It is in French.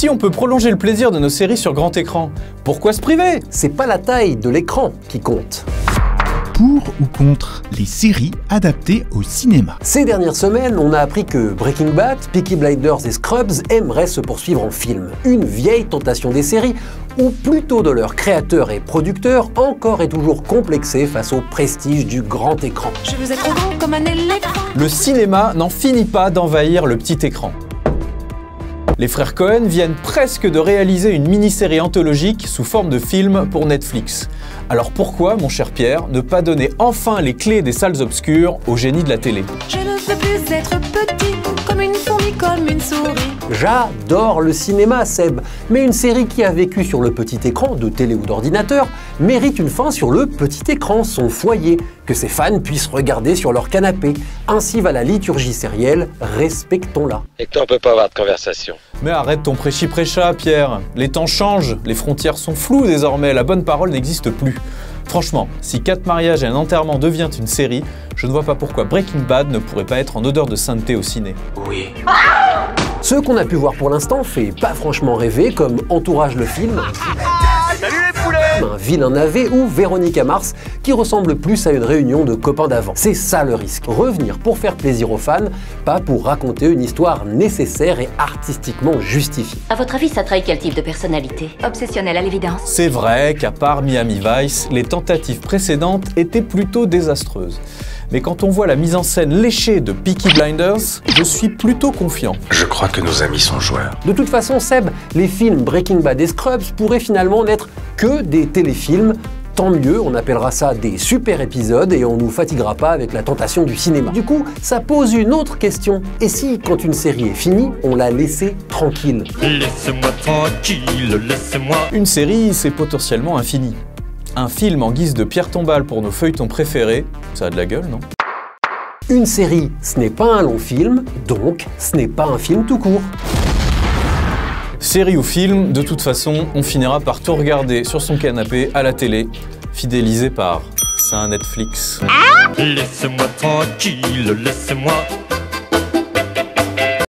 Si on peut prolonger le plaisir de nos séries sur grand écran, pourquoi se priver? C'est pas la taille de l'écran qui compte. Pour ou contre les séries adaptées au cinéma? Ces dernières semaines, on a appris que Breaking Bad, Peaky Blinders et Scrubs aimeraient se poursuivre en film. Une vieille tentation des séries, ou plutôt de leurs créateurs et producteurs, encore et toujours complexés face au prestige du grand écran. Je vous ai trop grand comme un éléphant. Le cinéma n'en finit pas d'envahir le petit écran. Les frères Cohen viennent presque de réaliser une mini-série anthologique sous forme de film pour Netflix. Alors pourquoi, mon cher Pierre, ne pas donner enfin les clés des salles obscures au génie de la télé? Je ne veux plus être petit, comme une fourmi, comme une souris. J'adore le cinéma, Seb, mais une série qui a vécu sur le petit écran, de télé ou d'ordinateur, mérite une fin sur le petit écran, son foyer, que ses fans puissent regarder sur leur canapé. Ainsi va la liturgie sérielle, respectons-la. Et que toi, on peut pas avoir de conversation. Mais arrête ton prêchi-prêcha, Pierre. Les temps changent, les frontières sont floues désormais, la bonne parole n'existe plus. Franchement, si 4 mariages et un enterrement devient une série, je ne vois pas pourquoi Breaking Bad ne pourrait pas être en odeur de sainteté au ciné. Oui. Ce qu'on a pu voir pour l'instant fait pas franchement rêver, comme Entourage le film, un vilain navet, ou Véronica Mars, qui ressemble plus à une réunion de copains d'avant. C'est ça le risque, revenir pour faire plaisir aux fans, pas pour raconter une histoire nécessaire et artistiquement justifiée. À votre avis, ça trahit quel type de personnalité? Obsessionnelle à l'évidence. C'est vrai qu'à part Miami Vice, les tentatives précédentes étaient plutôt désastreuses. Mais quand on voit la mise en scène léchée de Peaky Blinders, je suis plutôt confiant. Je crois que nos amis sont joueurs. De toute façon, Seb, les films Breaking Bad et Scrubs pourraient finalement n'être que des téléfilms. Tant mieux, on appellera ça des super épisodes et on nous fatiguera pas avec la tentation du cinéma. Du coup, ça pose une autre question. Et si, quand une série est finie, on l'a laissée tranquille? Laissez-moi tranquille, laissez-moi. Une série, c'est potentiellement infini. Un film en guise de pierre tombale pour nos feuilletons préférés, ça a de la gueule, non? Une série, ce n'est pas un long film, donc ce n'est pas un film tout court. Série ou film, de toute façon, on finira par tout regarder sur son canapé à la télé, fidélisé par... c'est un Netflix. Laissez-moi tranquille, laissez-moi.